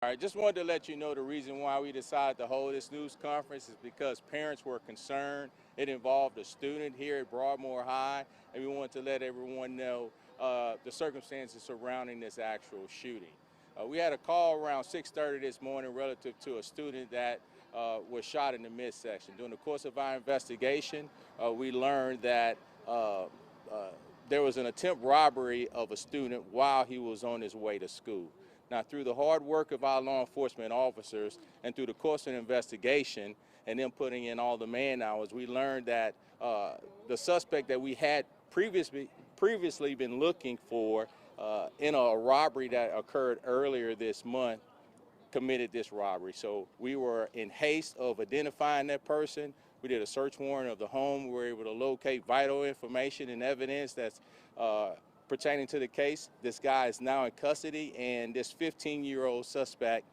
All right, just wanted to let you know the reason why we decided to hold this news conference is because parents were concerned. It involved a student here at Broadmoor High, and we wanted to let everyone know the circumstances surrounding this actual shooting. We had a call around 6:30 this morning relative to a student that was shot in the midsection. During the course of our investigation, we learned that there was an attempt robbery of a student while he was on his way to school. Now, through the hard work of our law enforcement officers and through the course of the investigation and them putting in all the man hours, we learned that the suspect that we had previously been looking for in a robbery that occurred earlier this month committed this robbery. So we were in haste of identifying that person. We did a search warrant of the home. We were able to locate vital information and evidence that's pertaining to the case. This guy is now in custody, and this 15-year-old suspect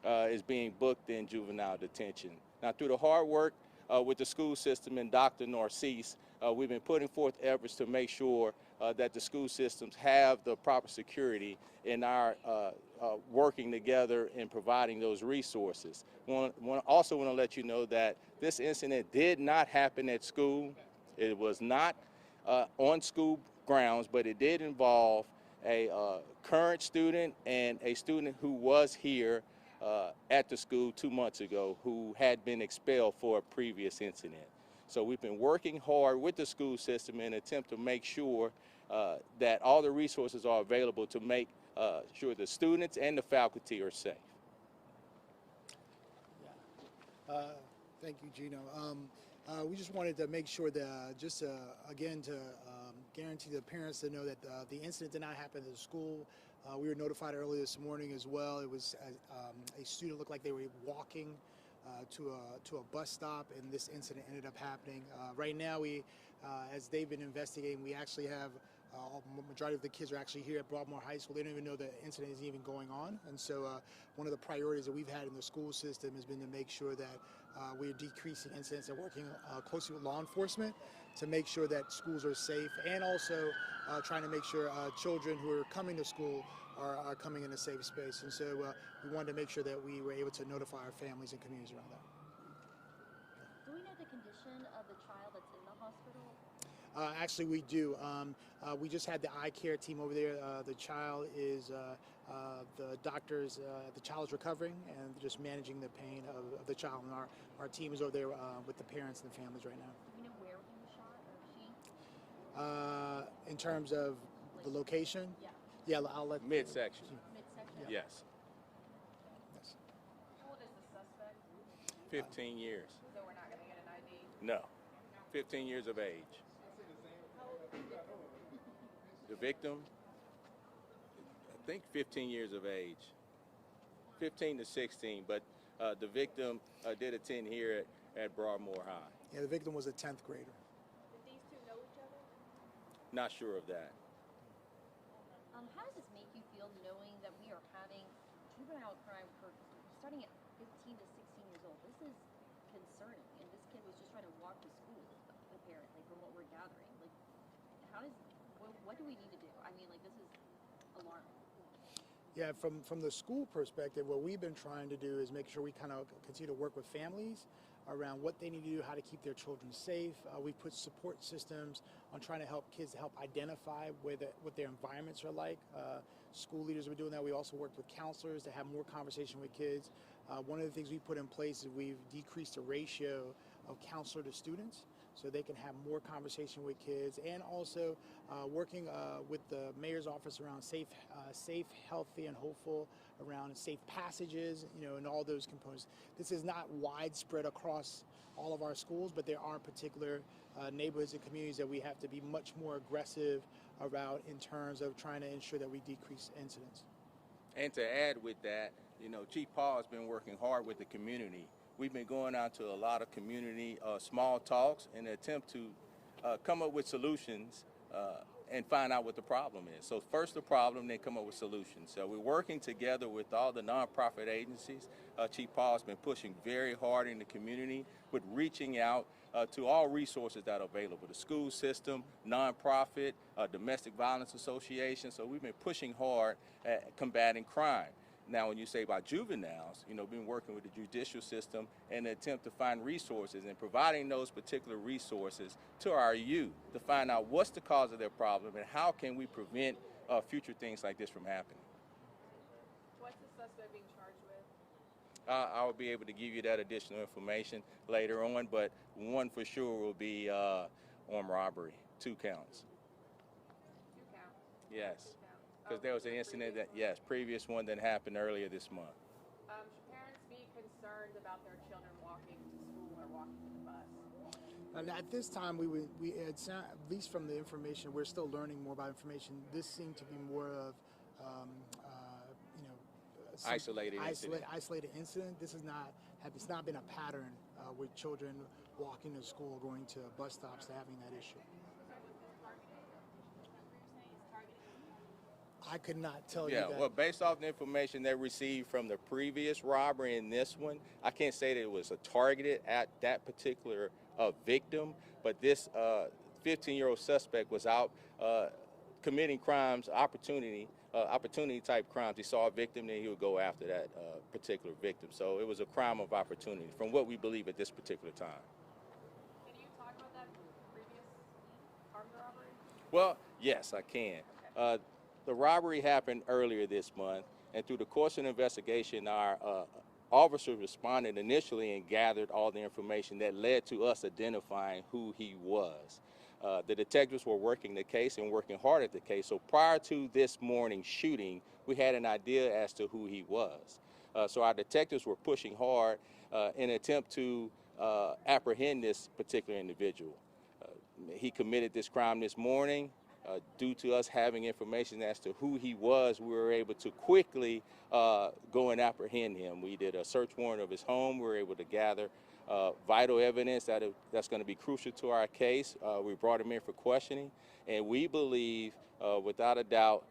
is being booked in juvenile detention. Now, through the hard work with the school system and Dr. Narcisse, we've been putting forth efforts to make sure that the school systems have the proper security in our working together and providing those resources. Also want to let you know that this incident did not happen at school. It was not on school grounds, but it did involve a current student and a student who was here at the school 2 months ago who had been expelled for a previous incident. So we've been working hard with the school system in an attempt to make sure that all the resources are available to make sure the students and the faculty are safe. Thank you, Gino. We just wanted to make sure that, again, to guarantee the parents to know that the incident did not happen at the school. We were notified earlier this morning as well. It was a student looked like they were walking to a bus stop, and this incident ended up happening. Right now, as they've been investigating, we actually have majority of the kids are actually here at Broadmoor High School. They don't even know the incident is even going on. And so one of the priorities that we've had in the school system has been to make sure that we're decreasing incidents and working closely with law enforcement to make sure that schools are safe, and also trying to make sure children who are coming to school are coming in a safe space. And so we wanted to make sure that we were able to notify our families and communities around that. Do we know the condition of the child that's in the hospital? Actually, we do. We just had the eye care team over there. The child is, the doctors, the child is recovering and just managing the pain of the child. And our team is over there with the parents and the families right now. Do we know where he was shot or she? In terms of the location? Yeah. Yeah, I'll let... Midsection. Midsection? Yes. Yes. How old is the suspect? 15 years. So we're not going to get an ID? No. 15 years of age. How old is the victim? The victim, I think 15 years of age, 15 to 16, but the victim did attend here at Broadmoor High. Yeah, the victim was a 10th grader. Did these two know each other? Not sure of that. How does this make you feel knowing that we are having juvenile crime for starting at 15 to 16 years old? This is concerning, and this kid was just trying to walk to school, apparently, from what we're gathering. Like, what do we need to do? I mean, like, this is alarming. Yeah, from the school perspective, what we've been trying to do is make sure we kind of continue to work with families around what they need to do, how to keep their children safe. We've put support systems on trying to help kids to help identify what their environments are like. School leaders are doing that. We also worked with counselors to have more conversation with kids. One of the things we put in place is we've decreased the ratio of counselor to students, so they can have more conversation with kids, and also working with the mayor's office around safe, healthy, and hopeful, around safe passages, and all those components. This is not widespread across all of our schools, but there are particular neighborhoods and communities that we have to be much more aggressive about in terms of trying to ensure that we decrease incidents. And to add with that, Chief Paul has been working hard with the community. We've been going out to a lot of community small talks in an attempt to come up with solutions and find out what the problem is. So first the problem, then come up with solutions. So we're working together with all the nonprofit agencies. Chief Paul has been pushing very hard in the community with reaching out to all resources that are available, the school system, nonprofit, domestic violence association. So we've been pushing hard at combating crime. Now, when you say about juveniles, been working with the judicial system in an attempt to find resources and providing those particular resources to our youth to find out what's the cause of their problem and how can we prevent future things like this from happening. What's the suspect being charged with? I will be able to give you that additional information later on, but one for sure will be armed robbery, 2 counts. 2 counts. Yes, 2 counts. because there was an incident previous one that happened earlier this month. Should parents be concerned about their children walking to school or walking to the bus? And at this time, at least from the information, we're still learning more about information. This seemed to be more of, Isolated incident. This it's not been a pattern with children walking to school, going to bus stops, to having that issue. I could not tell you that. Yeah, well, based off the information they received from the previous robbery and this one, I can't say that it was targeted at that particular victim, but this 15-year-old suspect was out committing crimes, opportunity type crimes. He saw a victim, then he would go after that particular victim. So it was a crime of opportunity from what we believe at this particular time. Can you talk about that previous armed robbery? Well, yes, I can. Okay. The robbery happened earlier this month, and through the course of the investigation, our officers responded initially and gathered all the information that led to us identifying who he was. The detectives were working the case and working hard at the case. So prior to this morning's shooting, we had an idea as to who he was. So our detectives were pushing hard in an attempt to apprehend this particular individual. He committed this crime this morning. Due to us having information as to who he was, we were able to quickly go and apprehend him. We did a search warrant of his home. We were able to gather vital evidence that's going to be crucial to our case. We brought him in for questioning, and we believe, without a doubt,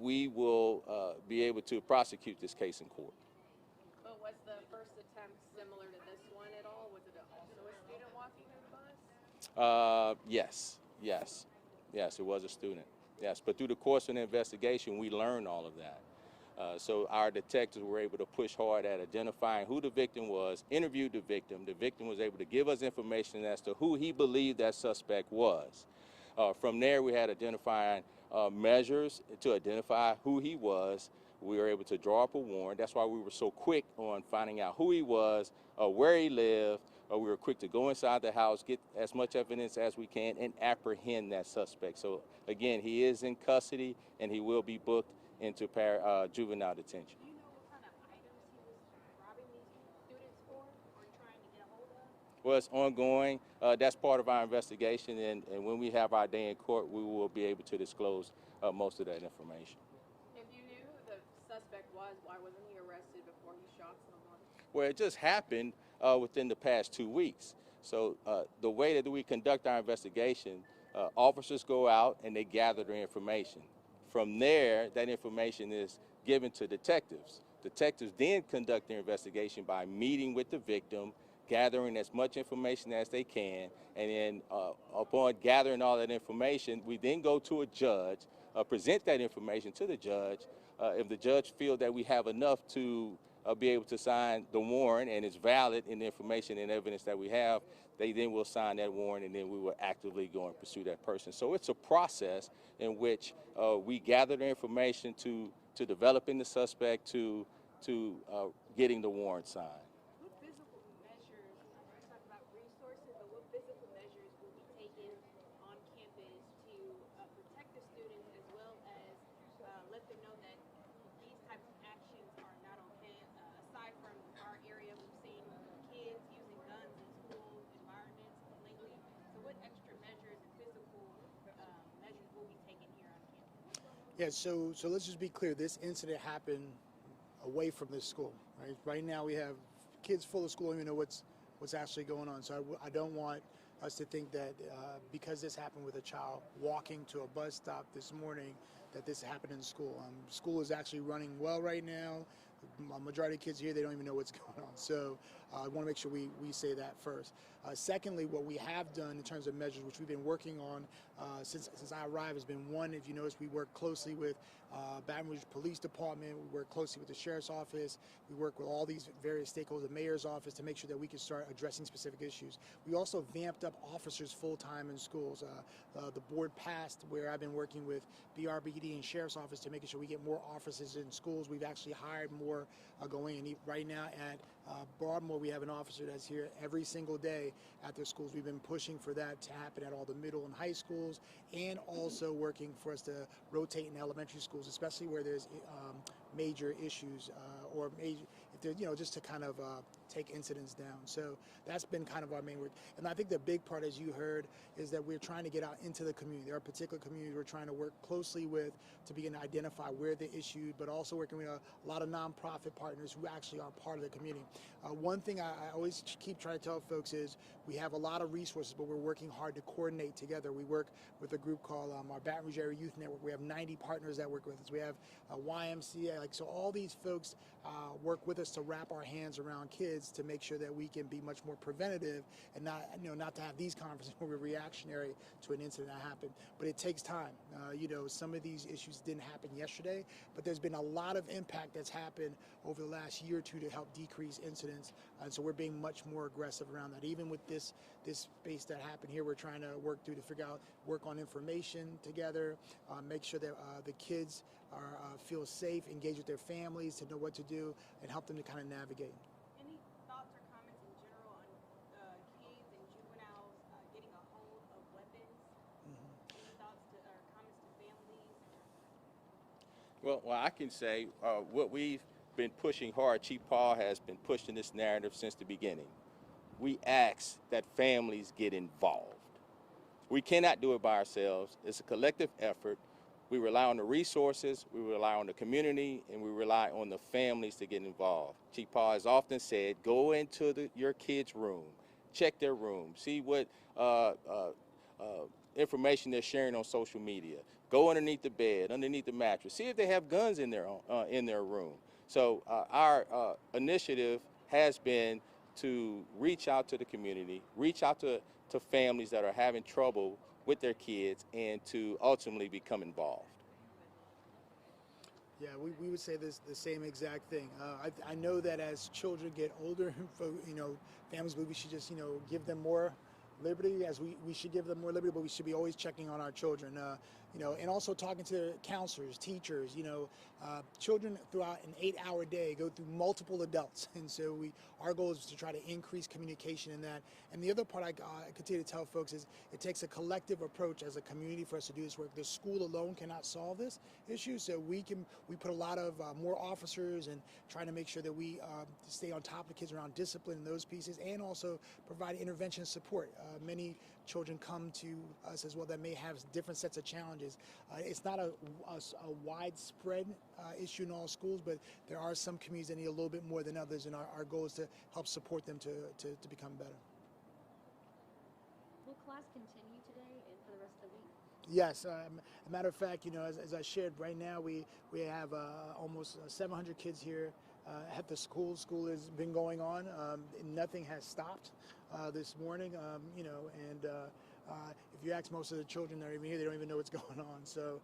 we will be able to prosecute this case in court. But was the first attempt similar to this one at all? Was it also a student walking to the bus? Yes, it was a student. Yes, but through the course of the investigation, we learned all of that. So our detectives were able to push hard at identifying who the victim was, interviewed the victim. The victim was able to give us information as to who he believed that suspect was. From there, we had identifying measures to identify who he was. We were able to draw up a warrant. That's why we were so quick on finding out who he was, where he lived. We were quick to go inside the house, get as much evidence as we can, and apprehend that suspect. So, again, he is in custody, and he will be booked into juvenile detention. Do you know what kind of items he was robbing these students for or trying to get a hold of? Well, it's ongoing. That's part of our investigation, and when we have our day in court, we will be able to disclose most of that information. If you knew who the suspect was, why wasn't he arrested before he shot someone? Well, it just happened within the past 2 weeks. So the way that we conduct our investigation, officers go out and they gather their information. From there, that information is given to detectives. Detectives then conduct their investigation by meeting with the victim, gathering as much information as they can, and then upon gathering all that information, we then go to a judge, present that information to the judge. If the judge feels that we have enough to be able to sign the warrant and it's valid in the information and evidence that we have, they then will sign that warrant, and then we will actively go and pursue that person. So it's a process in which we gather the information to developing the suspect to getting the warrant signed. What physical measures, you talk about resources, but what physical measures will be taken on campus to protect the students as well as let them know that these types of actions are not okay? Aside from our area, we've seen kids using guns in school environments lately. So what extra measures and physical measures will be taken here on campus? Yeah, so let's just be clear. This incident happened away from this school. Right now we have kids full of school, don't even know what's actually going on. So I don't want us to think that because this happened with a child walking to a bus stop this morning, that this happened in school. School is actually running well right now. The majority of kids here, they don't even know what's going on. So I want to make sure we say that first. Secondly, what we have done in terms of measures, which we've been working on since I arrived, has been one. If you notice, we work closely with Baton Rouge Police Department. We work closely with the Sheriff's Office. We work with all these various stakeholders, the Mayor's Office, to make sure that we can start addressing specific issues. We also vamped up officers full-time in schools. The board passed where I've been working with BRPD and Sheriff's Office to making sure we get more officers in schools. We've actually hired more going in. Right now at Broadmoor, we have an officer that's here every single day at their schools. We've been pushing for that to happen at all the middle and high schools, and also working for us to rotate in elementary schools, especially where there's major issues or major, if they're, just to kind of take incidents down. So that's been kind of our main work. And I think the big part, as you heard, is that we're trying to get out into the community. There are particular communities we're trying to work closely with to begin to identify where they're issued, but also working with a lot of nonprofit partners who actually are part of the community. One thing I always keep trying to tell folks is we have a lot of resources, but we're working hard to coordinate together. We work with a group called our Baton Rouge Area Youth Network. We have 90 partners that work with us. We have YMCA, so all these folks work with us to wrap our hands around kids to make sure that we can be much more preventative and not to have these conversations where we're reactionary to an incident that happened. But it takes time. Some of these issues didn't happen yesterday, but there's been a lot of impact that's happened over the last year or two to help decrease incidents, and so we're being much more aggressive around that. Even with this space that happened here, we're trying to work on information together, make sure that the kids feel safe, engage with their families to know what to do, and help them to kind of navigate. Any thoughts or comments in general on kids and juveniles getting a hold of weapons? Any thoughts or comments to families? Well, I can say what we've been pushing hard. Chief Paul has been pushing this narrative since the beginning. We ask that families get involved. We cannot do it by ourselves. It's a collective effort. We rely on the resources, we rely on the community, and we rely on the families to get involved. Chief Paul has often said, go into your kid's room, check their room, see what information they're sharing on social media. Go underneath the bed, underneath the mattress, see if they have guns in their room. So our initiative has been to reach out to the community, reach out to families that are having trouble with their kids, and to ultimately become involved. Yeah, we would say the same exact thing. I know that as children get older, families believe we should just, give them more liberty, as we should give them more liberty, but we should be always checking on our children, and also talking to counselors, teachers. Children throughout an 8-hour day go through multiple adults, and so our goal is to try to increase communication in that. And the other part I continue to tell folks is it takes a collective approach as a community for us to do this work. The school alone cannot solve this issue, so we put a lot of more officers and trying to make sure that we stay on top of kids around discipline and those pieces, and also provide intervention support. Many children come to us as well that may have different sets of challenges. It's not a widespread issue in all schools, but there are some communities that need a little bit more than others, and our goal is to help support them to become better. Will class continue today and for the rest of the week? Yes, a matter of fact, as I shared, right now we have almost 700 kids here at the school. School has been going on. Nothing has stopped this morning, and if you ask most of the children that are even here, they don't even know what's going on. So,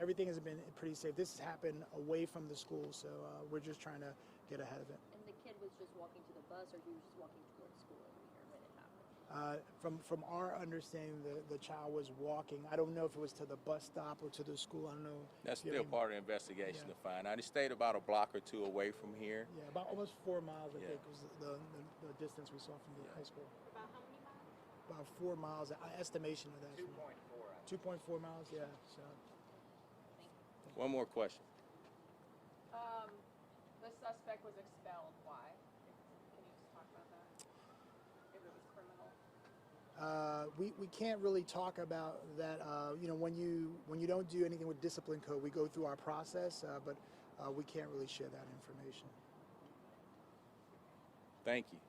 everything has been pretty safe. This has happened away from the school, so we're just trying to get ahead of it. And the kid was just walking to the bus, or he was just walking towards school over here when it happened? From our understanding, the child was walking. I don't know if it was to the bus stop or to the school. I don't know. That's still part of the investigation to find out. He stayed about a block or two away from here. Yeah, about almost 4 miles, I think, was the distance we saw from the high school. About how many miles? About 4 miles, estimation of that. 2.4 miles, yeah. So. One more question. The suspect was expelled. Why? Can you just talk about that? If it was criminal? We can't really talk about that. When you don't do anything with discipline code, we go through our process, but we can't really share that information. Thank you.